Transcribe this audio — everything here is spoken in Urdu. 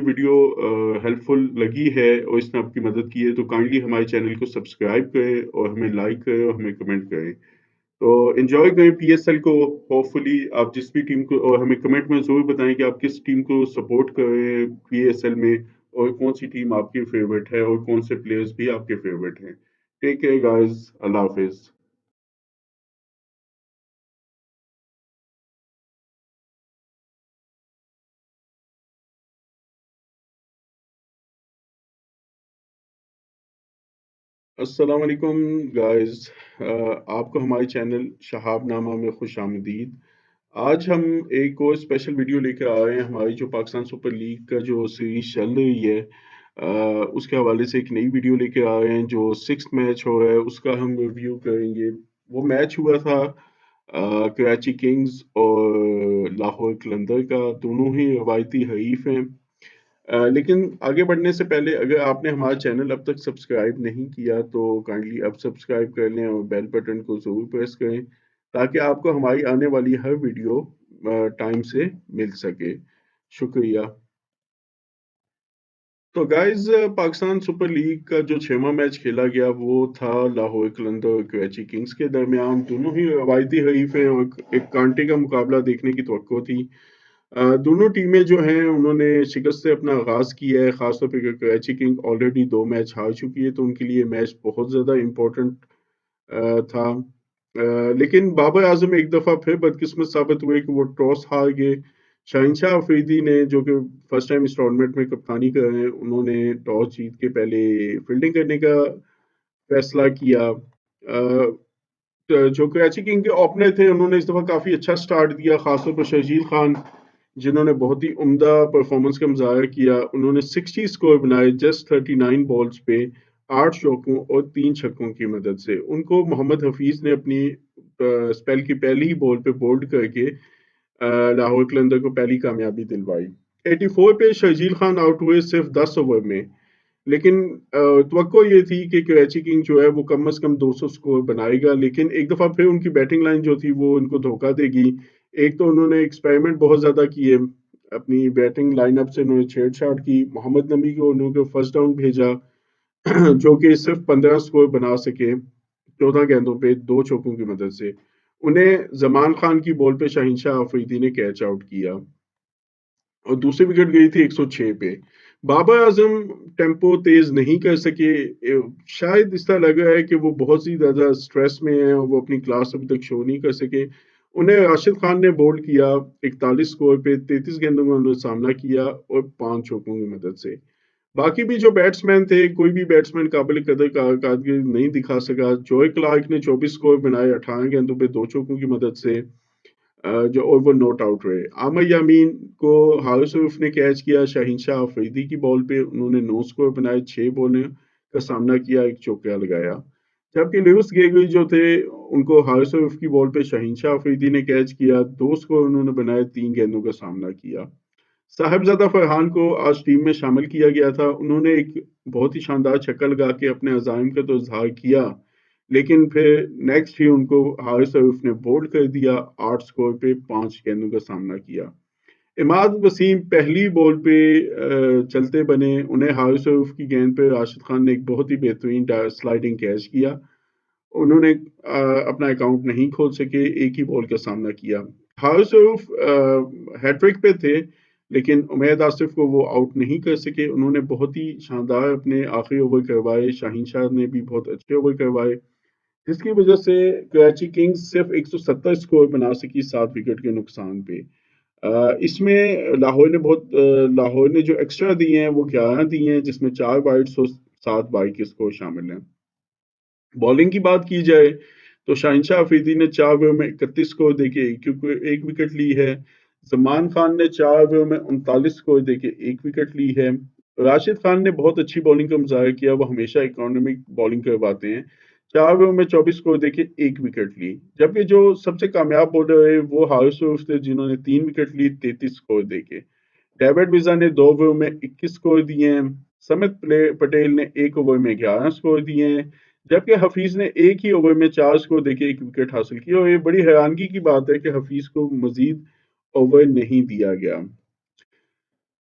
ویڈیو ہیلپفل لگی ہے اور اس نے آپ کی مدد کی ہے تو کائنڈلی ہمارے چینل کو سبسکرائب کریں اور ہمیں لائک کریں اور ہمیں کمنٹ کریں تو انجوائے کریں پی ایس ایل کو ہوپ فلی آپ جس بھی ٹیم کو اور ہمیں کمنٹ میں ضرور بتائیں کہ آپ کس ٹیم کو سپورٹ کر رہے ہیں پی ایس ایل میں اور کون سی ٹیم آپ کی فیوریٹ ہے اور کون سے پلیئرز بھی آپ کے فیوریٹ ہیں ٹیک کیئر گائز اللہ حافظ السلام علیکم گائز آپ کو ہمارے چینل شہاب نامہ میں خوش آمدید آج ہم ایک اور اسپیشل ویڈیو لے کر آ رہے ہیں ہماری جو پاکستان سپر لیگ کا جو سیریز چل رہی ہے اس کے حوالے سے ایک نئی ویڈیو لے کے آ رہے ہیں جو سکس میچ ہو رہا ہے اس کا ہم ریویو کریں گے وہ میچ ہوا تھا کراچی کنگز اور لاہور قلندر کا دونوں ہی روایتی حریف ہیں لیکن آگے بڑھنے سے پہلے اگر آپ نے ہمارا چینل اب تک سبسکرائب نہیں کیا تو کائنڈلی اب سبسکرائب کر لیں اور بیل بٹن کو ضرور پریس کریں تاکہ آپ کو ہماری آنے والی ہر ویڈیو ٹائم سے مل سکے شکریہ تو گائز پاکستان سپر لیگ کا جو چھواں میچ کھیلا گیا وہ تھا لاہور قلندر اور کراچی کنگز کے درمیان دونوں ہی روایتی حریف ہیں اور ایک کانٹے کا مقابلہ دیکھنے کی توقع تھی دونوں ٹیمیں جو ہیں انہوں نے شکست سے اپنا آغاز کیا ہے خاص طور پہ کراچی کنگ آلریڈی 2 میچ ہار چکی ہے تو ان کے لیے میچ بہت زیادہ امپورٹنٹ تھا لیکن بابر اعظم ایک دفعہ پھر بدقسمت ثابت ہوئے کہ وہ ٹاس ہار گئے شاہنشاہ افریدی نے جو کہ فرسٹ ٹائم اس ٹورنامنٹ میں کپتانی کر رہے ہیں انہوں نے ٹاس جیت کے پہلے فیلڈنگ کرنے کا فیصلہ کیا جو کراچی کنگ کے اوپنر تھے انہوں نے اس دفعہ کافی اچھا سٹارٹ دیا خاص طور پر شرجیل خان جنہوں نے بہت ہی عمدہ پرفارمنس کا مظاہرہ کیا انہوں نے 60 سکور بنائے جسٹ 39 بالز پہ 8 چوکوں اور 3 چھکوں کی مدد سے ان کو محمد حفیظ نے اپنی اسپیل کی پہلی ہی بال پہ بولڈ کر کے لاہور قلندر کو پہلی کامیابی دلوائی 84 پہ شرجیل خان آؤٹ ہوئے صرف 10 اوور میں لیکن توقع یہ تھی کہ کراچی کنگ جو ہے وہ کم از کم 200 سکور بنائے گا لیکن ایک دفعہ پھر ان کی بیٹنگ لائن جو تھی وہ ان کو دھوکہ دے گی ایک تو انہوں نے ایکسپیریمنٹ بہت زیادہ کیے اپنی بیٹنگ لائن اپ سے انہوں نے چھیڑ چھاڑ کی محمد نبی کو انہوں نے فرسٹ ڈاؤن بھیجا جو کہ صرف 15 سکور بنا سکے 14 گیندوں پہ 2 چوکوں کی مدد سے انہیں زمان خان کی بال پہ شاہنشاہ آفریدی نے کیچ آؤٹ کیا اور دوسری وکٹ گئی تھی 106 پہ بابر اعظم ٹیمپو تیز نہیں کر سکے شاید اس طرح لگ رہا ہے کہ وہ بہت ہی زیادہ سٹریس میں ہیں اور وہ اپنی کلاس ابھی تک شو نہیں کر سکے انہیں راشد خان نے بولڈ کیا 41 سکور پہ 33 گیندوں کا انہوں نے سامنا کیا اور 5 چوکوں کی مدد سے باقی بھی جو بیٹسمین تھے کوئی بھی بیٹسمین قابل قدر کارکردگی نہیں دکھا سکا جوئے کلارک نے 24 سکور بنائے 18 گیندوں پہ 2 چوکوں کی مدد سے جو اور وہ نوٹ آؤٹ رہے عامر یامین کو حارث عرف نے کیچ کیا شاہین شاہ افریدی کی بال پہ انہوں نے 9 سکور بنائے 6 بالیں کا سامنا کیا 1 چوکا لگایا جبکہ لیوس گیگوی جو تھے ان کو حارث عرف کی بال پہ شاہین شاہ افریدی نے کیچ کیا 2 سکور انہوں نے بنائے 3 گیندوں کا سامنا کیا صاحبزادہ فرحان کو آج ٹیم میں شامل کیا گیا تھا انہوں نے ایک بہت ہی شاندار چھکا لگا کے اپنے عزائم کا تو اظہار کیا لیکن پھر نیکسٹ ہی ان کو حارث عرف نے بولڈ کر دیا 8 سکور پہ 5 گیندوں کا سامنا کیا اماد وسیم پہلی بال پہ چلتے بنے انہیں حارث عرف کی گیند پہ راشد خان نے ایک بہت ہی بہترین سلائڈنگ کیچ کیا انہوں نے اپنا اکاؤنٹ نہیں کھول سکے ایک ہی بال کا سامنا کیا حارث عرف ہیٹرک پہ تھے لیکن امید آصف کو وہ آؤٹ نہیں کر سکے انہوں نے بہت ہی شاندار اپنے آخری اوور کروائے شاہین شاہ نے بھی بہت اچھے اوور کروائے جس کی وجہ سے کراچی کنگز صرف 170 سکور بنا سکی 7 وکٹ کے نقصان پہ اس میں لاہور نے جو ایکسٹرا دیے ہیں وہ 11 دیے ہیں جس میں 4 وائڈس اور 7 بائی کے سکور شامل ہیں بالنگ کی بات کی جائے تو شاہنشاہ افریدی نے 4 اوور میں 31 سکور دے کے ایک وکٹ لی ہے زمان خان نے 4 اوور میں 39 سکور دے کے ایک وکٹ لی ہے راشد خان نے بہت اچھی بالنگ کا مظاہرہ کیا وہ ہمیشہ اکانومک بالنگ کرواتے ہیں 4 اوور میں 24 سکور دے کے ایک وکٹ لی جبکہ جو سب سے کامیاب بولر ہے وہ حارث عرف تھے جنہوں نے 3 وکٹ لی 33 سکور دے کے ڈیوڈ ویزا نے 2 اوور میں 21 سکور دیے ہیں سمت پٹیل نے 1 اوور میں 11 سکور دیے ہیں جبکہ حفیظ نے ایک ہی اوور میں 4 سکور دے کے ایک وکٹ حاصل کیا اور یہ بڑی حیرانگی کی بات ہے کہ حفیظ کو مزید اوور نہیں دیا گیا